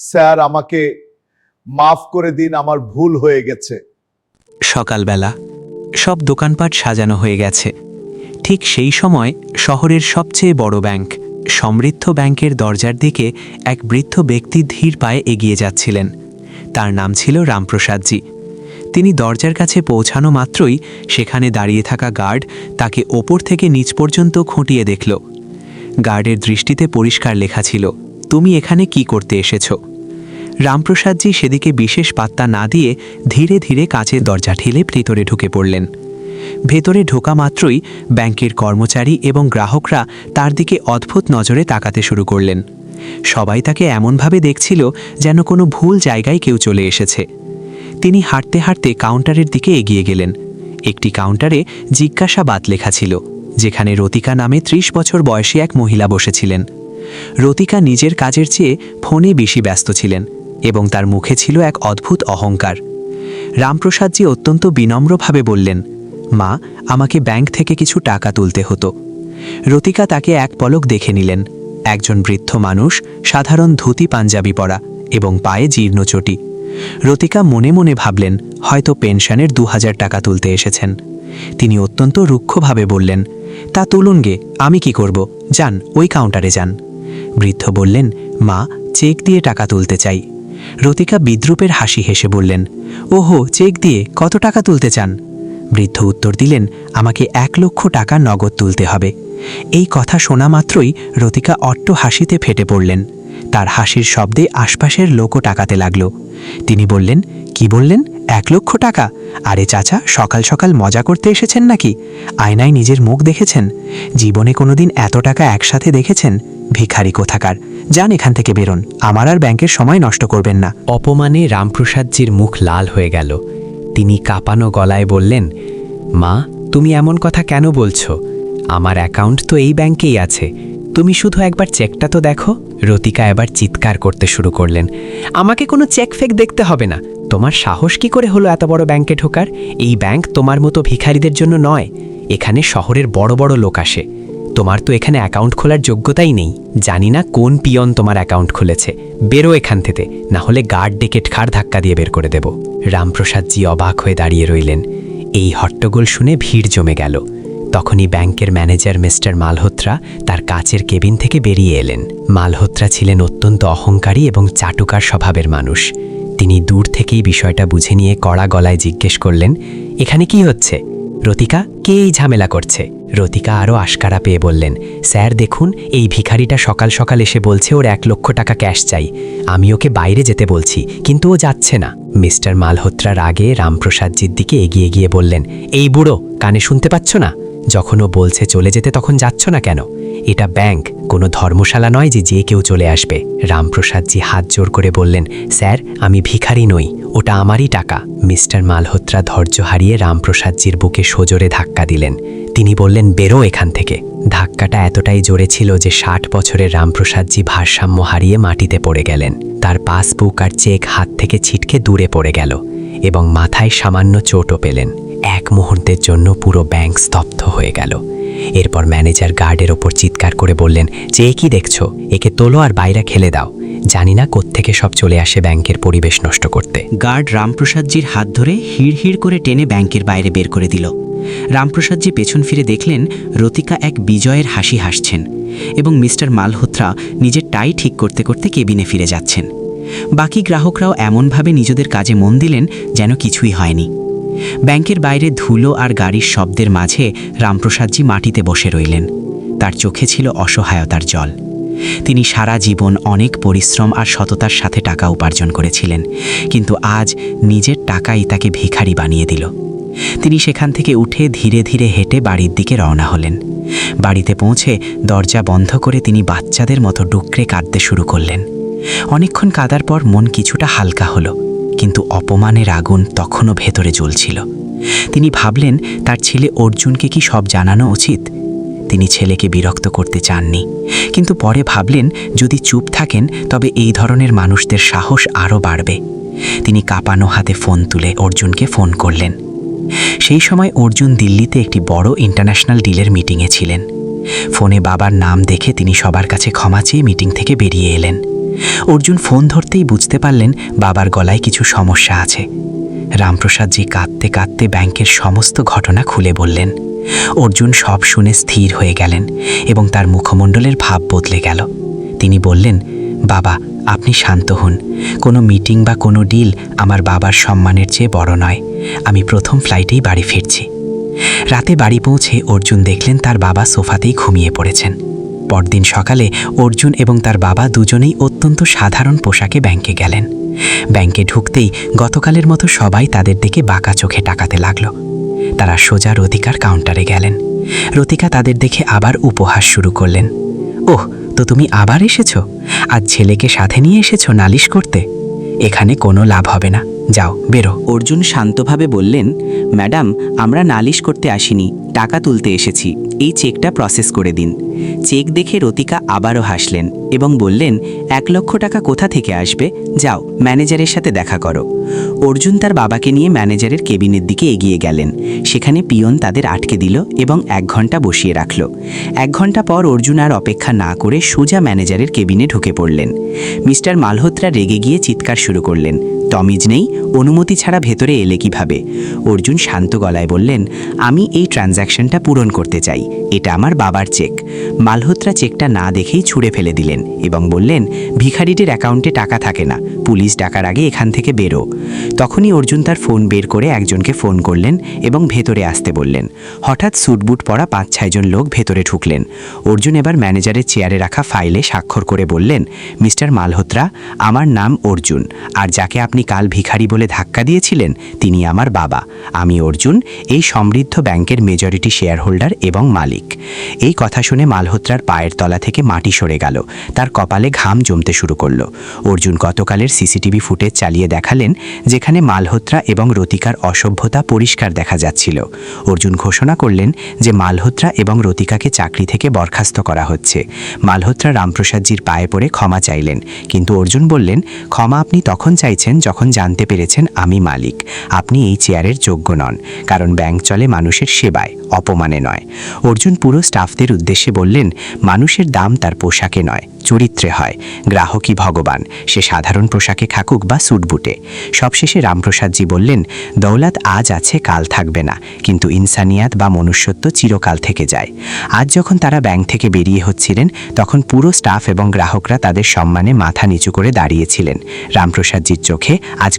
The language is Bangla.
স্যার আমাকে মাফ করে দিন, আমার ভুল হয়ে গেছে। সকালবেলা সব দোকানপাট সাজানো হয়ে গেছে। ঠিক সেই সময় শহরের সবচেয়ে বড় ব্যাংক সমৃদ্ধ ব্যাংকের দরজার দিকে এক বৃদ্ধ ব্যক্তি ধীর পায়ে এগিয়ে যাচ্ছিলেন। তার নাম ছিল রামপ্রসাদজি। তিনি দরজার কাছে পৌঁছানো মাত্রই সেখানে দাঁড়িয়ে থাকা গার্ড তাকে ওপর থেকে নিচ পর্যন্ত খুঁটিয়ে দেখল। গার্ডের দৃষ্টিতে পরিষ্কার লেখা ছিল, তুমি এখানে কি করতে এসেছো? রামপ্রসাদজি সেদিকে বিশেষ পাত্তা না দিয়ে ধীরে ধীরে কাচের দরজা ঠেলে ভেতরে ঢুকে পড়লেন। ভেতরে ঢোকা মাত্রই ব্যাংকের কর্মচারী এবং গ্রাহকরা তার দিকে অদ্ভুত নজরে তাকাতে শুরু করলেন। সবাই তাকে এমনভাবে দেখছিল যেন কোনো ভুল জায়গায় কেউ চলে এসেছে। তিনি হাঁটতে হাঁটতে কাউন্টারের দিকে এগিয়ে গেলেন। একটি কাউন্টারে জিজ্ঞাসাবাদ লেখা ছিল, যেখানে রতিকা নামে ৩০ বছর বয়সী এক মহিলা বসেছিলেন। রতিকা নিজের কাজের চেয়ে ফোনে বেশি ব্যস্ত ছিলেন এবং তার মুখে ছিল এক অদ্ভুত অহংকার। রামপ্রসাদজি অত্যন্ত বিনম্রভাবে বললেন, মা, আমাকে ব্যাংক থেকে কিছু টাকা তুলতে হতো। রতিকা তাকে এক পলক দেখে নিলেন। একজন বৃদ্ধ মানুষ, সাধারণ ধুতি পাঞ্জাবি পরা এবং পায়ে জীর্ণ চটি। রতিকা মনে মনে ভাবলেন, হয়তো পেনশনের ২০০০ টাকা তুলতে এসেছেন। তিনি অত্যন্ত রুক্ষভাবে বললেন, তা তুলুন গে, আমি কি করব, যান ওই কাউন্টারে যান। বৃদ্ধ বললেন, মা, চেক দিয়ে টাকা তুলতে চাই। রতিকা বিদ্রূপের হাসি হেসে বললেন, ওহো, চেক দিয়ে কত টাকা তুলতে চান? বৃদ্ধ উত্তর দিলেন, আমাকে ১,০০,০০০ টাকা নগদ তুলতে হবে। এই কথা শোনা মাত্রই রতিকা অট্ট হাসিতে ফেটে পড়লেন। তার হাসির শব্দে আশপাশের লোকও টাকাতে লাগল। তিনি বললেন, কি বললেন, ১,০০,০০০ টাকা? আরে চাচা, সকাল সকাল মজা করতে এসেছেন নাকি? আয়নায় নিজের মুখ দেখেছেন? জীবনে কোনোদিন এত টাকা একসাথে দেখেছেন? ভিখারি কোথাকার, যান এখান থেকে বেরোন, আমার আর ব্যাংকের সময় নষ্ট করবেন না। অপমানে রামপ্রসাদজির মুখ লাল হয়ে গেল। তিনি কাঁপানো গলায় বললেন, মা, তুমি এমন কথা কেন বলছো? আমার অ্যাকাউন্ট তো এই ব্যাংকেই আছে, তুমি শুধু একবার চেকটা তো দেখো। রতিকা এবার চিৎকার করতে শুরু করলেন, আমাকে কোনো চেক ফেক দেখতে হবে না। তোমার সাহস কি করে হলো এত বড় ব্যাংকে ঢোকার? এই ব্যাংক তোমার মতো ভিখারিদের জন্য নয়, এখানে শহরের বড় বড় লোক আসে। তোমার তো এখানে অ্যাকাউন্ট খোলার যোগ্যতাই নেই। জানি না কোন পিয়ন তোমার অ্যাকাউন্ট খুলেছে, বেরো এখান থেকে, না হলে গার্ড ডেকে ঘাড় ধাক্কা দিয়ে বের করে দেব। রামপ্রসাদজি অবাক হয়ে দাঁড়িয়ে রইলেন। এই হট্টগোল শুনে ভিড় জমে গেল। তখনই ব্যাংকের ম্যানেজার মিস্টার মালহোত্রা তার কাচের কেবিন থেকে বেরিয়ে এলেন। মালহোত্রা ছিলেন অত্যন্ত অহংকারী এবং চাটুকার স্বভাবের মানুষ। তিনি দূর থেকেই বিষয়টা বুঝে নিয়ে কড়া গলায় জিজ্ঞেস করলেন, এখানে কি হচ্ছে? রতিকা, কে এই ঝামেলা করছে? রতিকা আরও আশকারা পেয়ে বললেন, স্যার দেখুন, এই ভিখারিটা সকাল সকাল এসে বলছে ওর ১,০০,০০০ টাকা ক্যাশ চাই। আমি ওকে বাইরে যেতে বলছি, কিন্তু ও যাচ্ছে না। মিস্টার মালহোত্রার আগে রামপ্রসাদজির দিকে এগিয়ে গিয়ে বললেন, এই বুড়ো, কানে শুনতে পাচ্ছ না? যখন ও বলছে চলে যেতে তখন যাচ্ছ না কেন? এটা ব্যাংক, কোনো ধর্মশালা নয় যে যে কেউ চলে আসবে। রামপ্রসাদজি হাত জোর করে বললেন, স্যার, আমি ভিখারি নই, ওটা আমারই টাকা। মিস্টার মালহোত্রা ধৈর্য হারিয়ে রামপ্রসাদজির বুকে সজোরে ধাক্কা দিলেন। তিনি বললেন, বেরো এখান থেকে। ধাক্কাটা এতটাই জোরে ছিল যে ৬০ বছরের রামপ্রসাদজি ভারসাম্য হারিয়ে মাটিতে পড়ে গেলেন। তার পাসবুক আর চেক হাত থেকে ছিটকে দূরে পড়ে গেল এবং মাথায় সামান্য চোটও পেলেন। এক মুহূর্তের জন্য পুরো ব্যাংক স্তব্ধ হয়ে গেল। এরপর ম্যানেজার গার্ডের ওপর চিৎকার করে বললেন, যে কি দেখছো, একে তোলো আর বাইরে খেলে দাও। জানি না কোত্থেকে সব চলে আসে ব্যাংকের পরিবেশ নষ্ট করতে। গার্ড রামপ্রসাদজির হাত ধরে হিড় হিড় করে টেনে ব্যাংকের বাইরে বের করে দিল। রামপ্রসাদজি পেছন ফিরে দেখলেন রতিকা এক বিজয়ের হাসি হাসছেন এবং মিস্টার মালহোত্রা নিজের টাই ঠিক করতে করতে কেবিনে ফিরে যাচ্ছেন। বাকি গ্রাহকরাও এমনভাবে নিজেদের কাজে মন দিলেন যেন কিছুই হয়নি। ব্যাংকের বাইরে ধুলো আর গাড়ির শব্দের মাঝে রামপ্রসাদজি মাটিতে বসে রইলেন। তার চোখে ছিল অসহায়তার জল। তিনি সারা জীবন অনেক পরিশ্রম আর সততার সাথে টাকা উপার্জন করেছিলেন, কিন্তু আজ নিজের টাকাই তাকে ভিখারি বানিয়ে দিল। তিনি সেখান থেকে উঠে ধীরে ধীরে হেঁটে বাড়ির দিকে রওনা হলেন। বাড়িতে পৌঁছে দরজা বন্ধ করে তিনি বাচ্চাদের মতো ডুকরে কাঁদতে শুরু করলেন। অনেকক্ষণ কাঁদার পর মন কিছুটা হালকা হলো, কিন্তু অপমানের আগুন তখনও ভেতরে জ্বলছিল। তিনি ভাবলেন, তার ছেলে অর্জুনকে কি সব জানানো উচিত? তিনি ছেলেকে বিরক্ত করতে চাননি, কিন্তু পরে ভাবলেন, যদি চুপ থাকেন তবে এই ধরনের মানুষদের সাহস আরও বাড়বে। তিনি কাঁপানো হাতে ফোন তুলে অর্জুনকে ফোন করলেন। সেই সময় অর্জুন দিল্লিতে একটি বড় ইন্টারন্যাশনাল ডিলের মিটিংয়ে ছিলেন। ফোনে বাবার নাম দেখে তিনি সবার কাছে ক্ষমা চেয়ে মিটিং থেকে বেরিয়ে এলেন। অর্জুন ফোন ধরতেই বুঝতে পারলেন বাবার গলায় কিছু সমস্যা আছে। রামপ্রসাদজি কাঁদতে কাঁদতে ব্যাংকের সমস্ত ঘটনা খুলে বললেন। অর্জুন সব শুনে স্থির হয়ে গেলেন এবং তার মুখমণ্ডলের ভাব বদলে গেল। তিনি বললেন, বাবা, আপনি শান্ত হন। কোনো মিটিং বা কোনো ডিল আমার বাবার সম্মানের চেয়ে বড় নয়। আমি প্রথম ফ্লাইটেই বাড়ি ফিরছি। রাতে বাড়ি পৌঁছে অর্জুন দেখলেন তার বাবা সোফাতেই ঘুমিয়ে পড়েছেন। পরদিন সকালে অর্জুন এবং তার বাবা দুজনেই অত্যন্ত সাধারণ পোশাকে ব্যাংকে গেলেন। ব্যাংকে ঢুকতেই গতকালের মতো সবাই তাদের দিকে বাঁকা চোখে তাকাতে লাগল। তারা সোজা রতিকার কাউন্টারে গেলেন। রতিকা তাদের দেখে আবার উপহাস শুরু করলেন। ওহ, তো তুমি আবার এসেছ? আজ ছেলেকে সাথে নিয়ে এসেছ নালিশ করতে? এখানে কোনো লাভ হবে না, যাও বেরো। অর্জুন শান্তভাবে বললেন, ম্যাডাম, আমরা নালিশ করতে আসিনি, টাকা তুলতে এসেছি। এই চেকটা প্রসেস করে দিন। চেক দেখে রতিকা আবারও হাসলেন এবং বললেন, 1 লক্ষ টাকা কোথা থেকে আসবে? যাও ম্যানেজারের সাথে দেখা করো। অর্জুন তার বাবাকে নিয়ে ম্যানেজারের কেবিনের দিকে এগিয়ে গেলেন। সেখানে পিয়ন তাদের আটকে দিল এবং 1 ঘন্টা বসিয়ে রাখল। 1 ঘন্টা পর অর্জুন আর অপেক্ষা না করে সোজা ম্যানেজারের কেবিনে ঢুকে পড়লেন। মিস্টার মালহোত্রা রেগে গিয়ে চিৎকার শুরু করলেন, তমিজ নেই, অনুমতি ছাড়া ভেতরে এলে কিভাবে? অর্জুন শান্ত গলায় বললেন, আমি এই ট্রানজ্যাকশনটা পূরণ করতে চাই, এটা আমার বাবার চেক। মালহোত্রা চেকটা না দেখেই ছুঁড়ে ফেলে দিলেন এবং বললেন, ভিখারিটির অ্যাকাউন্টে টাকা থাকে না, পুলিশ ডাকার আগে এখান থেকে বেরো। তখনই অর্জুন তার ফোন বের করে একজনকে ফোন করলেন এবং ভেতরে আসতে বললেন। হঠাৎ স্যুটবুট পরা 5-6 জন লোক ভেতরে ঢুকলেন। অর্জুন এবার ম্যানেজারের চেয়ারে রাখা ফাইলে স্বাক্ষর করে বললেন, মিস্টার মালহোত্রা, আমার নাম অর্জুন, আর যাকে আপনি কাল ভিখারি বলে ধাক্কা দিয়েছিলেন তিনি আমার বাবা। আমি অর্জুন, এই সমৃদ্ধ ব্যাংকের মেজরিটি শেয়ার হোল্ডার এবং মালিক। এই কথা শুনে মালহোত্রার পায়ের তলা থেকে মাটি সরে গেল। তার কপালে ঘাম জমতে শুরু করলো। অর্জুন গতকালের সিসিটিভি ফুটেজ চালিয়ে দেখালেন, যেখানে মালহোত্রা এবং রতিকার অসভ্যতা পরিষ্কার দেখা যাচ্ছিল। অর্জুন ঘোষণা করলেন যে মালহোত্রা এবং রতিকাকে চাকরি থেকে বরখাস্ত করা হচ্ছে। মালহোত্রা রামপ্রসাদজির পায়ে পড়ে ক্ষমা চাইলেন, কিন্তু অর্জুন বললেন, ক্ষমা আপনি তখন চাইছেন যখন জানতে পেরেছেন আমি মালিক। আপনি এই চেয়ারের যোগ্য নন, কারণ ব্যাংক চলে মানুষের সেবায়, অপমানে নয়। অর্জুন পুরো স্টাফদের উদ্দেশ্যে বললেন, মানুষের দাম তার পোশাকে নয়, চরিত্রে হয়। গ্রাহকই ভগবান, সে সাধারণ পোশাকে থাকুক বা স্যুটবুটে। সবশেষে রামপ্রসাদজি বললেন, দৌলত আজ আছে কাল থাকবে না, কিন্তু ইনসানিয়াত বা মনুষ্যত্ব চিরকাল থেকে যায়। আজ যখন তারা ব্যাংক থেকে বেরিয়ে হচ্ছিলেন, তখন পুরো স্টাফ এবং গ্রাহকরা তাদের সম্মানে মাথা নিচু করে দাঁড়িয়েছিলেন। রামপ্রসাদজির চোখে আজ